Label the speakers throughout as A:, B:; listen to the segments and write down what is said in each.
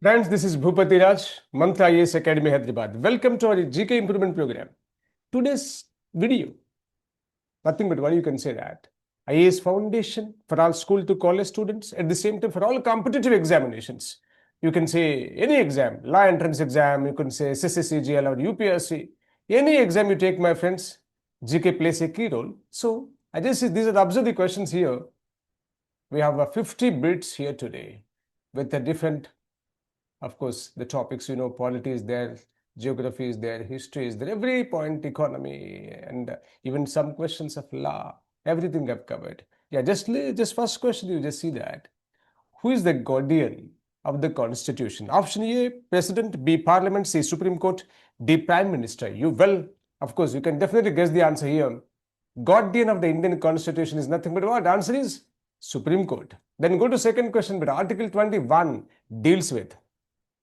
A: Friends, this is Bhupati Raj, Mantra IAS Academy, Hyderabad. Welcome to our GK Improvement Program. Today's video, nothing but what you can say that IAS Foundation for all school to college students, at the same time for all competitive examinations. You can say any exam, law entrance exam, you can say CSAT or UPSC, any exam you take, my friends, GK plays a key role. So I just see these are observe the questions here. We have 50 bits here today with a different. Of course, the topics, polity is there, geography is there, history is there, every point, economy, and even some questions of law, everything I've covered. Yeah, just first question, you just see that. Who is the guardian of the Constitution? Option A, President, B, Parliament, C, Supreme Court, D, Prime Minister. Of course, you can definitely guess the answer here. Guardian of the Indian Constitution is nothing but what? Answer is Supreme Court. Then go to second question, but Article 21 deals with.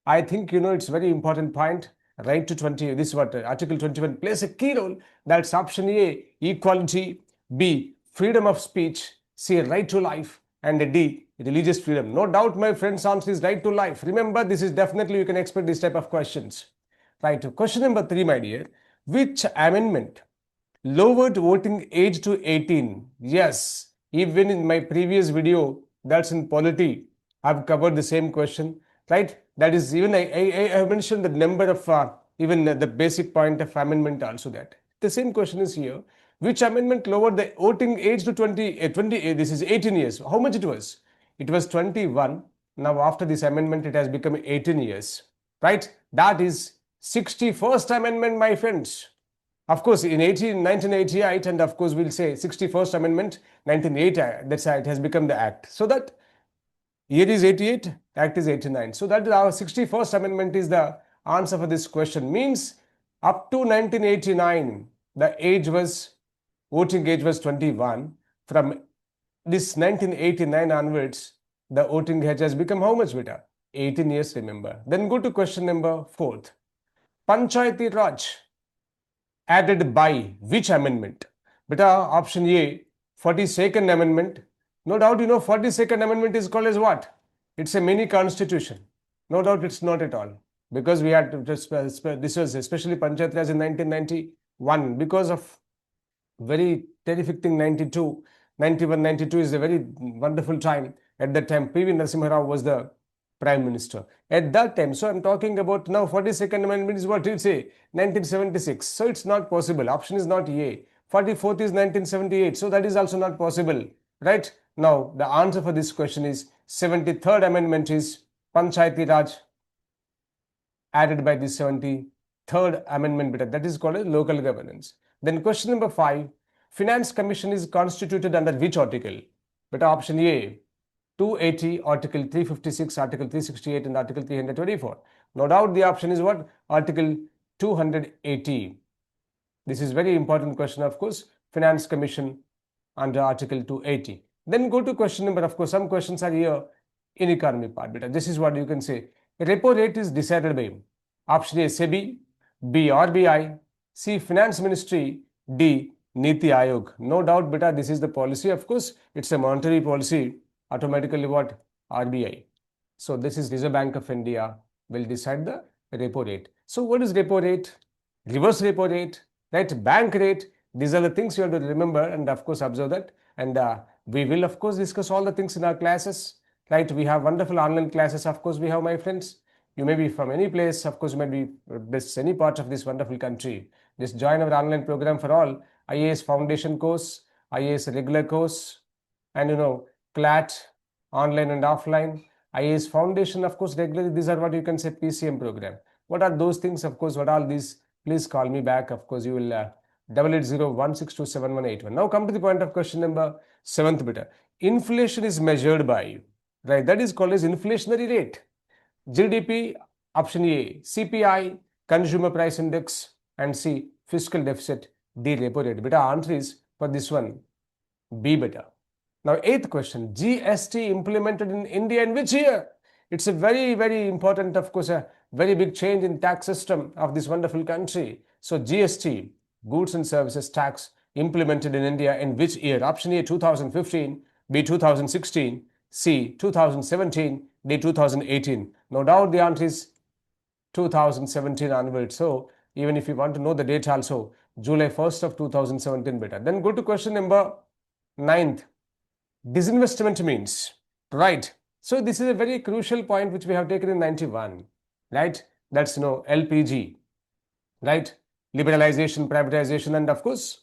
A: I think it's very important point. Right to 20, this is what Article 21 plays a key role. That's option A, equality, B, freedom of speech, C, right to life, and D, religious freedom. No doubt, my friends, answer is right to life. Remember, this is definitely, you can expect this type of questions. Right, question number 3, my dear. Which amendment lowered voting age to 18? Yes, even in my previous video, that's in Polity, I've covered the same question. Right, that is, even I mentioned the number of even the basic point of amendment also. That the same question is here. Which amendment lowered the voting age to 20? This is 18 years. How much it was? It was 21. Now after this amendment, it has become 18 years. Right, that is 61st amendment, my friends. Of course, in 1988, and of course we'll say 61st amendment 1980. That's how it has become the act. So that year is 88, act is 89. So that is our 61st amendment is the answer for this question. Means up to 1989, the voting age was 21. From this 1989 onwards, the voting age has become how much better? 18 years, remember. Then go to question number 4. Panchayati Raj added by which amendment? Beta, option A, 42nd amendment. No doubt, 42nd amendment is called as what? It's a mini constitution. No doubt it's not at all. Because we had, this was especially Panchayat Raj in 1991. Because of very terrific thing, 92, 91, 92 is a very wonderful time. At that time, P.V. Narasimha Rao was the Prime Minister. At that time, so I'm talking about now 42nd amendment is what you say, 1976. So it's not possible. Option is not A. 44th is 1978. So that is also not possible. Right? Now, the answer for this question is 73rd amendment is Panchayati Raj added by the 73rd amendment. That is called as local governance. Then question number 5, Finance Commission is constituted under which article? Beta, option A, 280, Article 356, Article 368 and Article 324. No doubt the option is what? Article 280. This is very important question, of course. Finance Commission under Article 280. Then go to question number, of course, some questions are here in economy part. But this is what you can say. Repo rate is decided by option A, SEBI, B, RBI, C, Finance Ministry, D, Niti Aayog. No doubt, beta, this is the policy. Of course, it's a monetary policy. Automatically what? RBI. So this is Reserve Bank of India will decide the repo rate. So what is repo rate? Reverse repo rate, right? Bank rate. These are the things you have to remember and of course observe that. And we will of course discuss all the things in our classes, right? We have wonderful online classes. Of course, we have, my friends. You may be from any place. Of course, you might be based any part of this wonderful country. Just join our online program for all. IAS Foundation Course, IAS Regular Course, and CLAT, online and offline, IAS Foundation, of course, regularly. These are what you can say PCM program. What are those things? Of course, what are these? Please call me back. Of course, you will 8801627181. Now come to the point of question number 7th beta. Inflation is measured by, right? That is called as inflationary rate. GDP, option A, CPI, Consumer Price Index, and C, fiscal deficit, D, repo rate. Beta, answer is for this one, B beta. Now, 8th question, GST implemented in India in which year? It's a very, very important, of course, a very big change in tax system of this wonderful country. So GST, Goods and Services Tax, implemented in India in which year? Option A, 2015, B, 2016, C, 2017, D 2018. No doubt the answer is 2017 onwards. So even if you want to know the date also, July 1st of 2017 better. Then go to question number 9th. Disinvestment means, right? So this is a very crucial point which we have taken in 91, right? That's LPG, right? Liberalization, privatization, and of course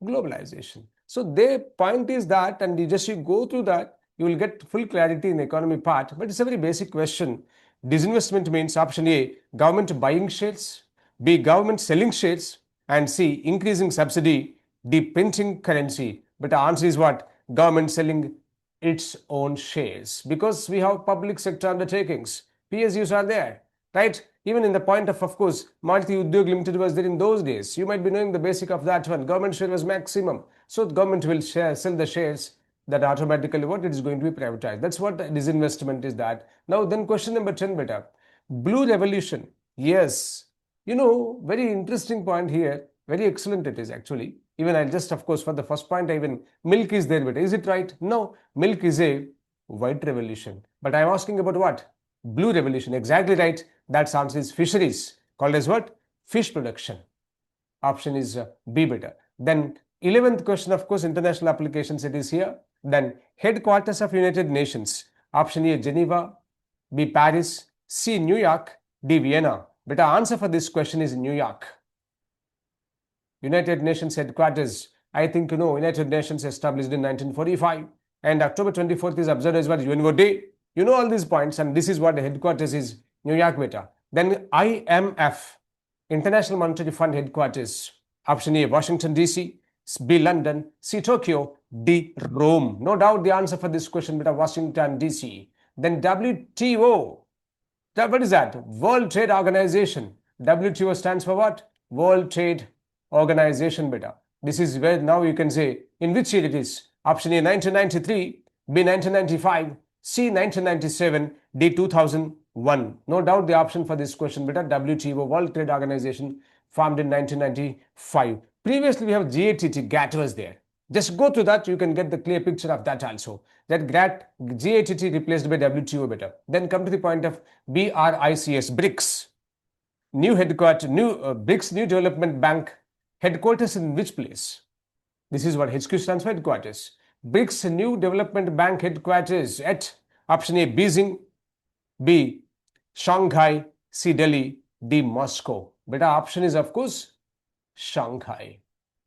A: globalization. So their point is that, and you go through that, you will get full clarity in the economy part. But it's a very basic question. Disinvestment means option A, government buying shares, B, government selling shares, and C, increasing subsidy, D, printing currency. But the answer is what? Government selling its own shares, because we have public sector undertakings. PSUs are there, right? Even in the point of course, Maruti Udyog Limited was there in those days. You might be knowing the basic of that one. Government share was maximum. So the government will sell the shares, that automatically what it is going to be privatized. That's what disinvestment is that. Now then question number 10 beta. Blue revolution. Yes. Very interesting point here. Very excellent it is actually. Even I'll just, of course, for the first point, even milk is there beta. Is it right? No. Milk is a white revolution. But I'm asking about what? Blue revolution. Exactly right. That answer is fisheries, called as what? Fish production. Option is B beta. Then 11th question, of course, international applications it is here. Then headquarters of United Nations. Option A, Geneva, B, Paris, C, New York, D, Vienna. Beta, answer for this question is New York. United Nations headquarters. I think United Nations established in 1945, and October 24th is observed as what? UNO Day. You know all these points, and this is what the headquarters is, New York beta. Then IMF, International Monetary Fund headquarters. Option A, Washington DC, B, London, C, Tokyo, D, Rome. No doubt the answer for this question beta, Washington DC. Then WTO. What is that? World Trade Organization. WTO stands for what? World Trade Organization beta. This is where now you can say in which year it is. Option A, 1993, B, 1995, C, 1997, D, 2001. No doubt the option for this question beta, WTO, World Trade Organization, formed in 1995. Previously we have GATT was there. Just go through that, you can get the clear picture of that also. That GATT replaced by WTO better. Then come to the point of BRICS, new headquarters, BRICS New Development Bank headquarters in which place? This is what HQ stands for, headquarters. BRICS New Development Bank headquarters at option A, Beijing, B, Shanghai, C, Delhi, D, Moscow. Beta, option is of course Shanghai,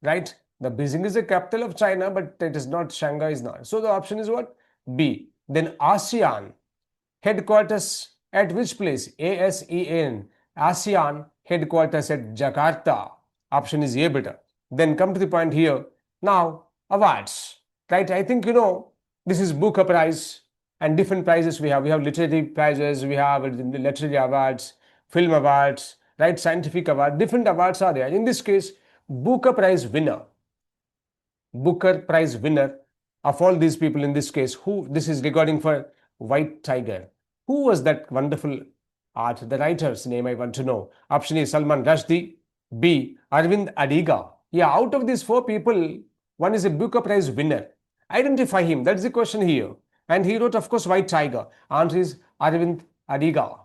A: right? The Beijing is the capital of China, but it is not, Shanghai is not. So the option is what? B. Then ASEAN headquarters at which place? ASEAN, ASEAN headquarters at Jakarta. Option is A beta. Then come to the point here. Now awards, right? I think this is Booker Prize and different prizes we have. We have literary prizes, we have literary awards, film awards, right? Scientific award, different awards are there. In this case, Booker Prize winner of all these people in this case, this is regarding for White Tiger. Who was that wonderful art? The writer's name I want to know. Option A, Salman Rushdie, B, Arvind Adiga. Yeah, out of these 4 people, one is a Booker Prize winner. Identify him. That's the question here. And he wrote, of course, White Tiger. Answer is Arvind Adiga.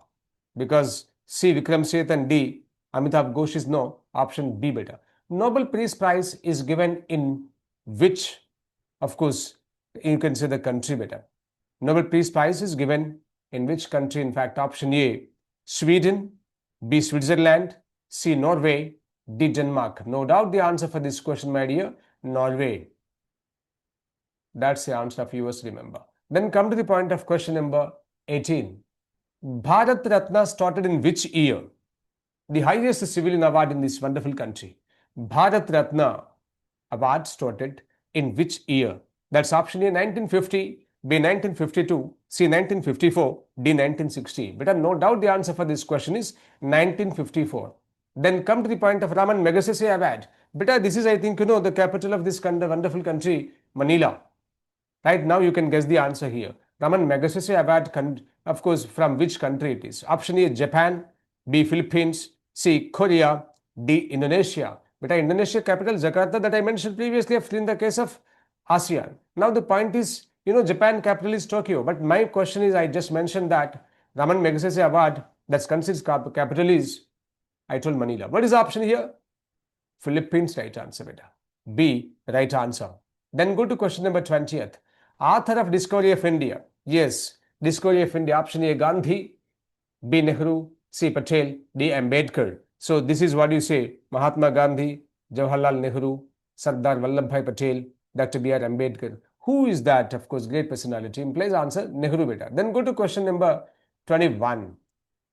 A: Because C, Vikram Seth, and D, Amitabh Ghosh is no. Option B beta. Nobel Peace Prize is given in which, of course, you can say the country beta. Nobel Peace Prize is given in which country? In fact, option A, Sweden, B, Switzerland, C, Norway, D, Denmark. No doubt the answer for this question, my dear, Norway. That's the answer of yours, remember. Then come to the point of question number 18. Bharat Ratna started in which year? The highest civilian award in this wonderful country. Bharat Ratna award started in which year? That's option A, 1950, B, 1952, C, 1954, D, 1960. But no doubt the answer for this question is 1954. Then come to the point of Raman Magsaysay Award. Beta, this is, I think, the capital of this wonderful country, Manila. Right now, you can guess the answer here. Raman Magsaysay Award, of course, from which country it is? Option A, Japan, B, Philippines, C, Korea, D, Indonesia. Beta, Indonesia capital, Jakarta, that I mentioned previously in the case of ASEAN. Now, the point is, Japan capital is Tokyo. But my question is, I just mentioned that Raman Magsaysay Award that's considered capital is, I told Manila. What is the option here? Philippines, right answer, beta. B, right answer. Then go to question number 20th. Author of Discovery of India. Yes, Discovery of India. Option A, Gandhi. B, Nehru. C, Patel. D, Ambedkar. So this is what you say. Mahatma Gandhi, Jawaharlal Nehru, Sardar Vallabhbhai Patel, Dr. B.R. Ambedkar. Who is that? Of course, great personality. Implies answer Nehru, beta. Then go to question number 21.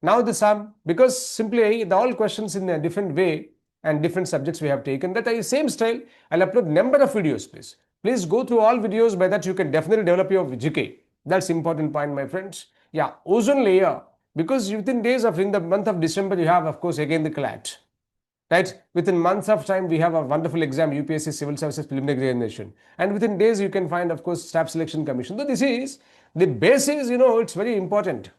A: Now the sum, because simply the all questions in a different way and different subjects we have taken, that is same style. I'll upload number of videos, please. Please go through all videos. By that you can definitely develop your GK. That's important point, my friends. Yeah, ozone layer. Because within days of, in the month of December, you have, of course, again the CLAT. Right? Within months of time, we have a wonderful exam, UPSC Civil Services Preliminary Examination. And within days, you can find, of course, Staff Selection Commission. So this is, the basis, it's very important.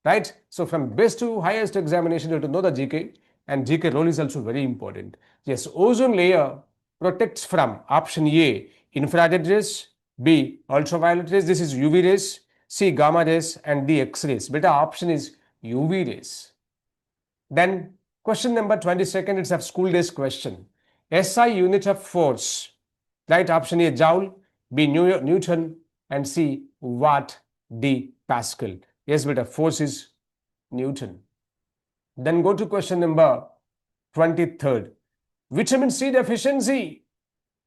A: Right? So from best to highest examination, you have to know the GK. And GK role is also very important. Yes, ozone layer protects from option A, infrared rays, B, ultraviolet rays, this is UV rays, C, gamma rays, and D, X-rays. Beta option is UV rays. Then question number 22nd, it's a school days question. SI unit of force. Right, option A, joule, B, Newton, and C, watt, D, Pascal. Yes, beta, force is Newton. Then go to question number 23rd. Vitamin C deficiency.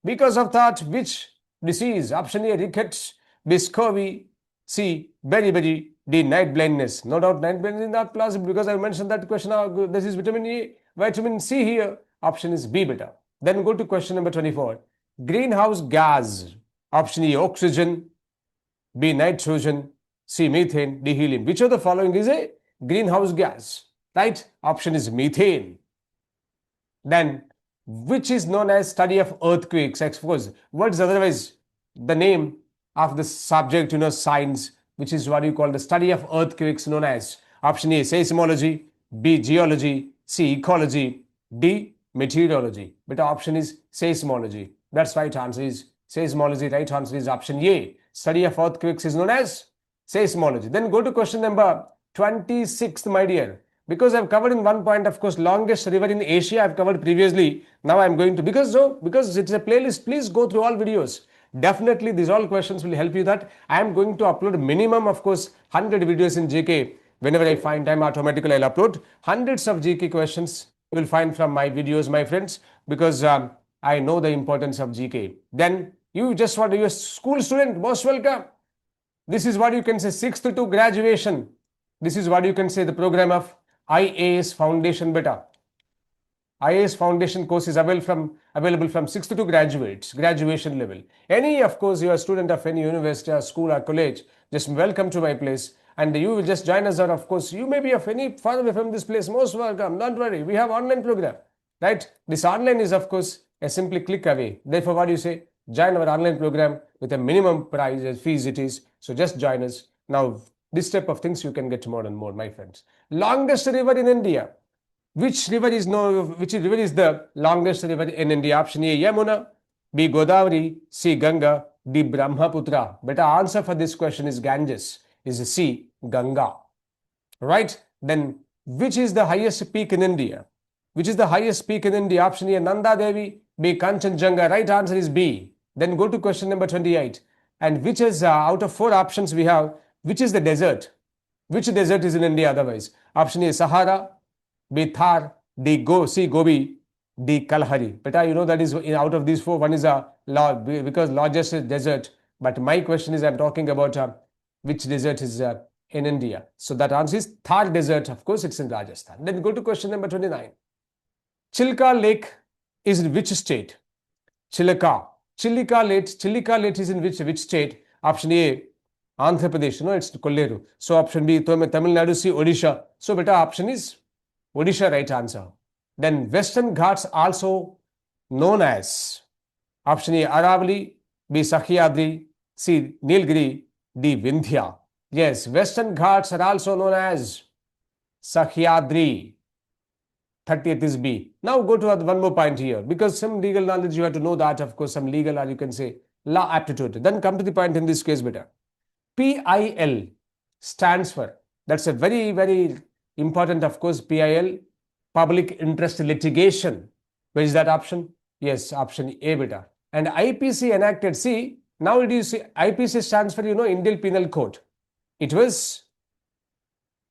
A: Because of that, which disease? Option A, rickets, B, scurvy, C, beriberi, D, night blindness. No doubt night blindness is not plausible because I mentioned that question. This is vitamin C here. Option is B, beta. Then go to question number 24. Greenhouse gas. Option E, oxygen, B, nitrogen, C, methane, D, helium. Which of the following is a greenhouse gas? Right? Option is methane. Then, which is known as study of earthquakes? Of course, what is otherwise the name of the subject, science, which is what you call the study of earthquakes, known as option A, seismology, B, geology, C, ecology, D, meteorology. But option is seismology. That's right answer is seismology. Right answer is option A. Study of earthquakes is known as seismology. Then go to question number 26th, my dear. Because I've covered in one point, of course, longest river in Asia I've covered previously. Now I'm going to, because it's a playlist, please go through all videos. Definitely these all questions will help you that. I am going to upload minimum, of course, 100 videos in GK. Whenever I find time, automatically I'll upload hundreds of GK questions you will find from my videos, my friends, because I know the importance of GK. Then you just want to be a school student, most welcome. This is what you can say, 6th to graduation. This is what you can say, the program of IAS Foundation beta. IAS Foundation course is available from 6th to graduation level. Any, of course, you are a student of any university or school or college, just welcome to my place. And you will just join us, or of course, you may be of any far away from this place, most welcome. Don't worry, we have online program. Right? This online is, of course, a simply click away. Therefore, what do you say? Join our online program with a minimum price, fees it is. So just join us. Now, this type of things you can get more and more, my friends. Longest river in India. Which river is the longest river in India? Option A, Yamuna, B, Godavari, C, Ganga, D, Brahmaputra. Better answer for this question is Ganges, is C, Ganga. Right? Then, which is the highest peak in India? Which is the highest peak in India? Option A, Nanda Devi, B, Kanchenjunga. Right answer is B. Then go to question number 28. And which is, out of 4 options we have, which is the desert? Which desert is in India otherwise? Option A, Sahara, B, Thar, D, C, Gobi, D, Kalahari. But you know that is out of these 4, one is because largest is desert. But my question is, I'm talking about which desert is in India. So that answer is Thar desert. Of course, it's in Rajasthan. Then go to question number 29. Chilka Lake is in which state? Chilka Lake is in which state? Option A, Andhra Pradesh. No, it's Kolleru. So option B, Tamil Nadu, C, Odisha. So beta option is Odisha, right answer. Then Western Ghats also known as option A, Aravali, B, Sahyadri, C, Nilgiri, D, Vindhya. Yes, Western Ghats are also known as Sahyadri. 30th is B. Now go to one more point here, because some legal knowledge you have to know that, of course, some legal, or you can say law aptitude. Then come to the point in this case, beta. PIL stands for, that's a very, very important, of course, PIL, public interest litigation. Where is that option? Yes, option A, beta. And IPC enacted, see, now it is IPC stands for, Indian Penal Code. It was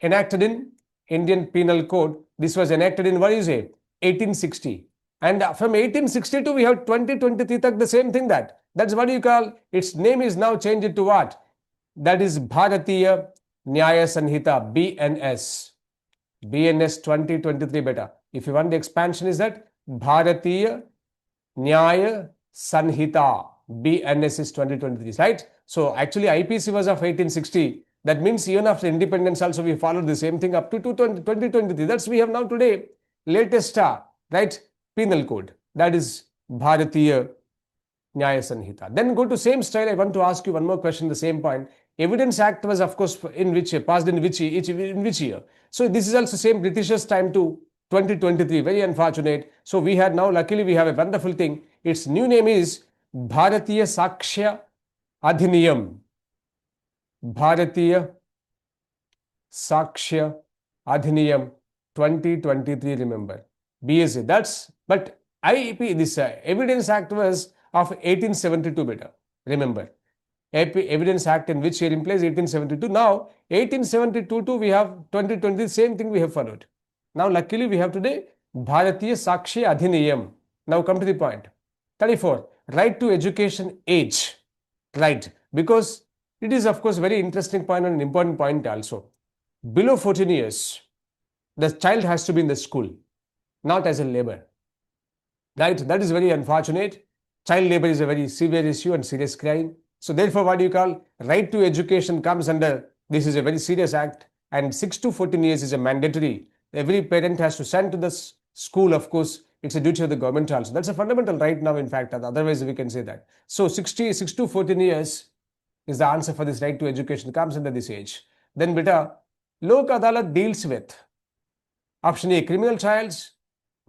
A: enacted in Indian Penal Code. This was enacted in, what is it, 1860. And from 1862, we have 2023, the same thing that. That's what you call, its name is now changed to what? That is Bharatiya Nyaya Sanhita, BNS. BNS 2023 beta. If you want the expansion is that Bharatiya Nyaya Sanhita, BNS is 2023, right? So actually IPC was of 1860. That means even after independence also we followed the same thing up to 2023. That's we have now today latest right, penal code. That is Bharatiya Nyaya Sanhita. Then go to same style. I want to ask you one more question, the same point. Evidence Act was, of course, in which year, passed in which year? So this is also same Britishers time to 2023. Very unfortunate. So we had now, luckily, we have a wonderful thing. Its new name is Bharatiya Sakshya Adhiniyam. Bharatiya Sakshya Adhiniyam 2023. Remember, BSA. That's, but IEP, this Evidence Act was of 1872 beta. Remember, Evidence Act in which year in place? 1872. Now 1872 to we have 2020, same thing we have followed. Now luckily we have today Bharatiya Sakshi Adhiniyam. Now come to the point. 34. Right to education age. Right, because it is of course very interesting point and an important point also. Below 14 years, the child has to be in the school, not as a labor. Right, that is very unfortunate. Child labor is a very severe issue and serious crime. So therefore, what do you call right to education comes under, this is a very serious act, and 6 to 14 years is a mandatory. Every parent has to send to the school, of course, it's a duty of the government also. That's a fundamental right now, in fact, otherwise we can say that. So 6 to 14 years is the answer for this right to education, comes under this age. Then beta, Lok Adalat deals with option A, criminal trials,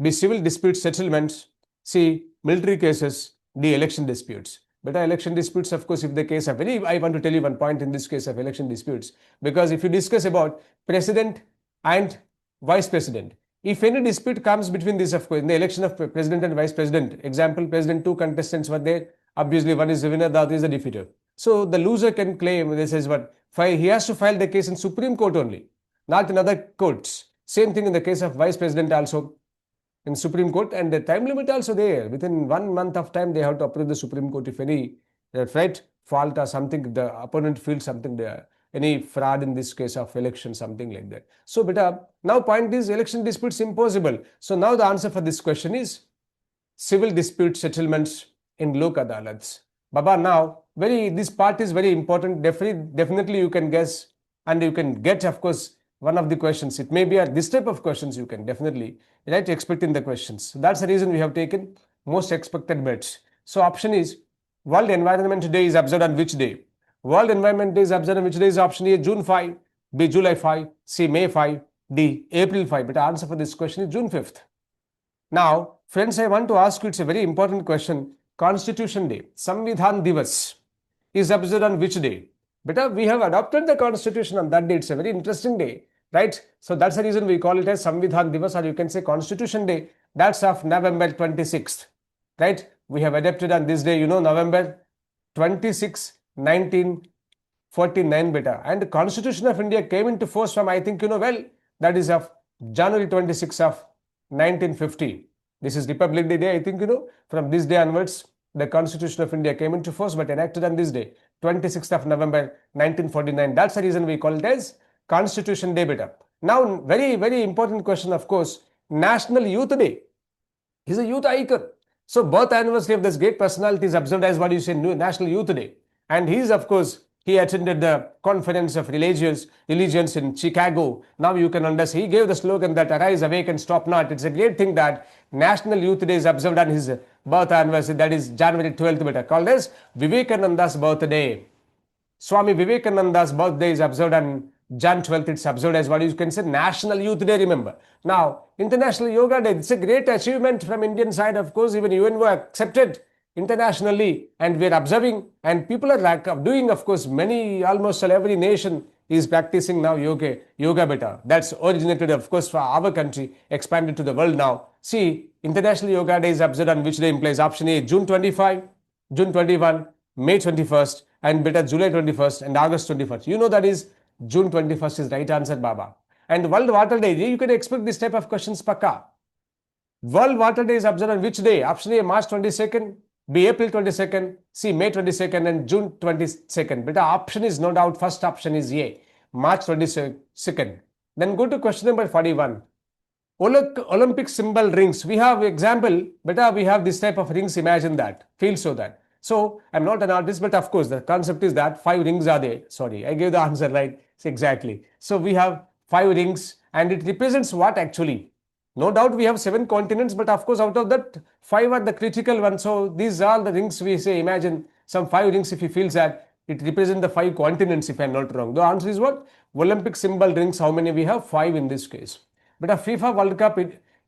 A: B, civil dispute settlements, C, military cases, D, election disputes. Beta, election disputes, of course, if the case of any, I want to tell you one point in this case of election disputes, because if you discuss about president and vice president, if any dispute comes between this, of course, in the election of president and vice president, example, president, two contestants were there, obviously one is the winner, the other is the defeater. So the loser can claim, this is what, he has to file the case in Supreme Court only, not in other courts. Same thing in the case of vice president also, in Supreme Court, and the time limit also there. Within 1 month of time, they have to approve the Supreme Court if any right, fault or something, the opponent feels something there, any fraud in this case of election, something like that. So beta, now point is election disputes impossible. So now the answer for this question is civil dispute settlements in Lok Adalats. Baba, now this part is very important. Definitely you can guess and you can get, of course, one of the questions. It may be this type of questions you can definitely expect in the questions. So that's the reason we have taken most expected bets. So option is World Environment Day is observed on which day? World Environment Day is observed on which day is option A, June 5, B, July 5, C, May 5, D, April 5. But the answer for this question is June 5th. Now, friends, I want to ask you, it's a very important question. Constitution Day, Samvidhan Divas is observed on which day? Beta, we have adopted the Constitution on that day. It's a very interesting day, right? So that's the reason we call it as Samvidhan Divas, or you can say Constitution Day. That's of November 26th, right? We have adopted on this day, November 26, 1949, beta. And the Constitution of India came into force from, I think, that is of January 26 of 1950. This is Republic Day, I think, from this day onwards, the Constitution of India came into force, but enacted on this day, 26th of November, 1949. That's the reason we call it as Constitution Day, beta. Now, very, very important question, of course, National Youth Day. He's a youth icon. So, birth anniversary of this great personality is observed as what you say, National Youth Day. And he is, of course, he attended the Conference of Religions in Chicago. Now you can understand, he gave the slogan that arise, awake and stop not. It's a great thing that National Youth Day is observed on his birth anniversary, that is January 12th, beta, called as Vivekananda's birthday. Swami Vivekananda's birthday is observed on Jan 12th. It's observed as what you can say National Youth Day, remember. Now, International Yoga Day, it's a great achievement from Indian side, of course, even UNO accepted internationally, and we're observing, and people are like doing, of course, many, almost every nation is practicing now yoga better. That's originated, of course, for our country, expanded to the world now. See, International Yoga Day is observed on which day implies option A, June 25, June 21, May 21st, and better July 21st and August 21st. You know that is June 21st is right answer, Baba. And World Water Day, you can expect this type of questions, Pakka. World Water Day is observed on which day? Option A, March 22nd, B, April 22nd, C, May 22nd, and June 22nd. But the option is no doubt, first option is A, March 22nd. Then go to question number 41. Olympic symbol rings. We have example, but we have this type of rings, imagine that, feel so that. So, I'm not an artist, but of course, the concept is that 5 rings are there. Sorry, I gave the answer right, exactly. So, we have 5 rings and it represents what actually? No doubt we have 7 continents, but of course out of that 5 are the critical ones. So these are the rings we say, imagine some 5 rings if you feel that it represents the 5 continents if I am not wrong. The answer is what? Olympic symbol rings, how many we have? 5 in this case. But a FIFA World Cup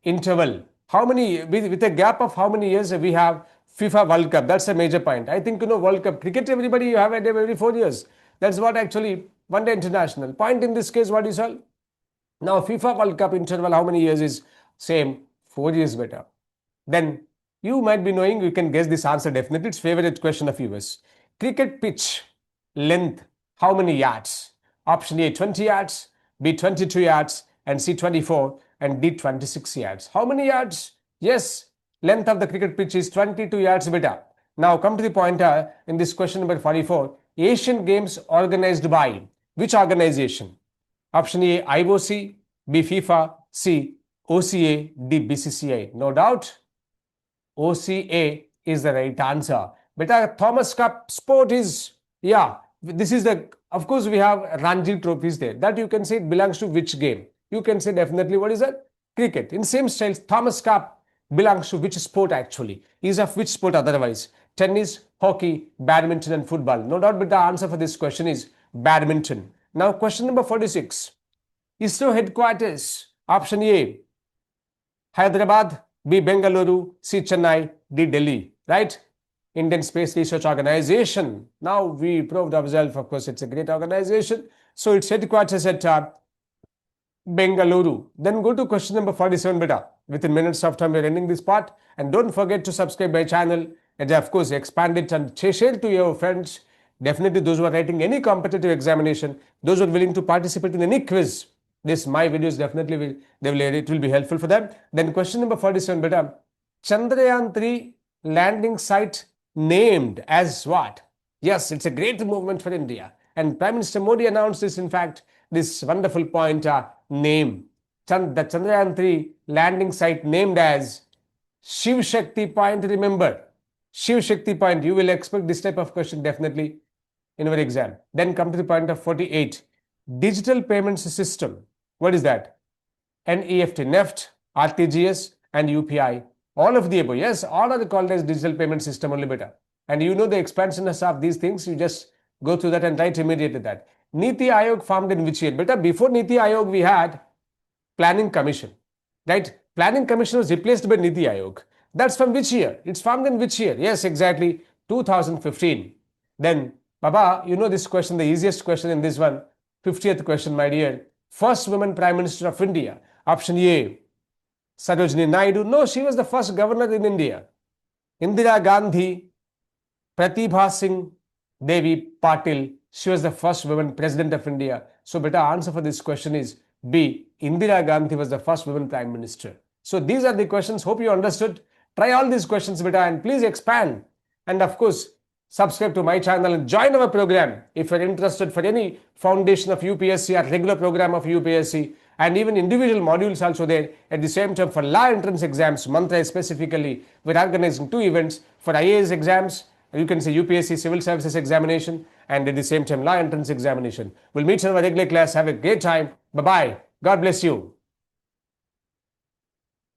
A: interval, how many, with a gap of how many years we have FIFA World Cup? That's a major point. I think, World Cup, cricket, everybody you have it every 4 years. That's what actually one day international. Point in this case, what is all? Now FIFA World Cup interval, how many years is? Same, 4 years better. Then you might be knowing, you can guess this answer definitely. It's favorite question of yours. Cricket pitch length, how many yards? Option A, 20 yards, B, 22 yards, and C, 24, and D, 26 yards. How many yards? Yes, length of the cricket pitch is 22 yards better. Now come to the pointer in this question number 44. Asian Games organized by which organization? Option A, IOC, B, FIFA, C, OCA, D, BCCI. No doubt, OCA is the right answer. But Thomas Cup sport is, this is the, of course, we have Ranji trophies there. That you can say it belongs to which game? You can say definitely, what is that? Cricket. In same style, Thomas Cup belongs to which sport actually? Is of which sport otherwise? Tennis, hockey, badminton, and football. No doubt, but the answer for this question is badminton. Now, question number 46. ISRO headquarters. Option A, Hyderabad, B, Bengaluru, C, Chennai, D, Delhi, right? Indian Space Research Organization. Now we proved ourselves, of course, it's a great organization. So its headquarters at Bengaluru. Then go to question number 47, beta. Within minutes of time, we're ending this part. And don't forget to subscribe my channel. And of course, expand it and share to your friends. Definitely those who are writing any competitive examination, those who are willing to participate in any quiz. My videos definitely it will be helpful for them. Then question number 47, beta. Chandrayaan 3 landing site named as what? Yes, it's a great movement for India. And Prime Minister Modi announced this, in fact, this wonderful point name. The Chandrayaan 3 landing site named as Shiv Shakti Point. Remember, Shiv Shakti Point. You will expect this type of question definitely in your exam. Then come to the point of 48. Digital payments system. What is that? NEFT, NEFT, RTGS, and UPI. All of the above. Yes, all are called as digital payment system only better. And you know the expansiveness of these things. You just go through that and write immediately that. Niti Aayog formed in which year? Beta, before Niti Aayog, we had Planning Commission. Right? Planning Commission was replaced by Niti Aayog. That's from which year? It's formed in which year? Yes, exactly. 2015. Then, Baba, you know this question, the easiest question in this one. 50th question, my dear. First woman Prime Minister of India. Option A, Sarojini Naidu. No, she was the first governor in India. Indira Gandhi, Pratibha Singh Devi Patil. She was the first woman president of India. So, beta, answer for this question is B. Indira Gandhi was the first woman Prime Minister. So, these are the questions. Hope you understood. Try all these questions, beta, and please expand. And of course, subscribe to my channel and join our program if you're interested for any foundation of UPSC or regular program of UPSC, and even individual modules also there. At the same time, for law entrance exams, Mantra specifically, we're organizing 2 events for IAS exams. You can say UPSC Civil Services Examination, and at the same time law entrance examination. We'll meet in our regular class. Have a great time. Bye-bye. God bless you.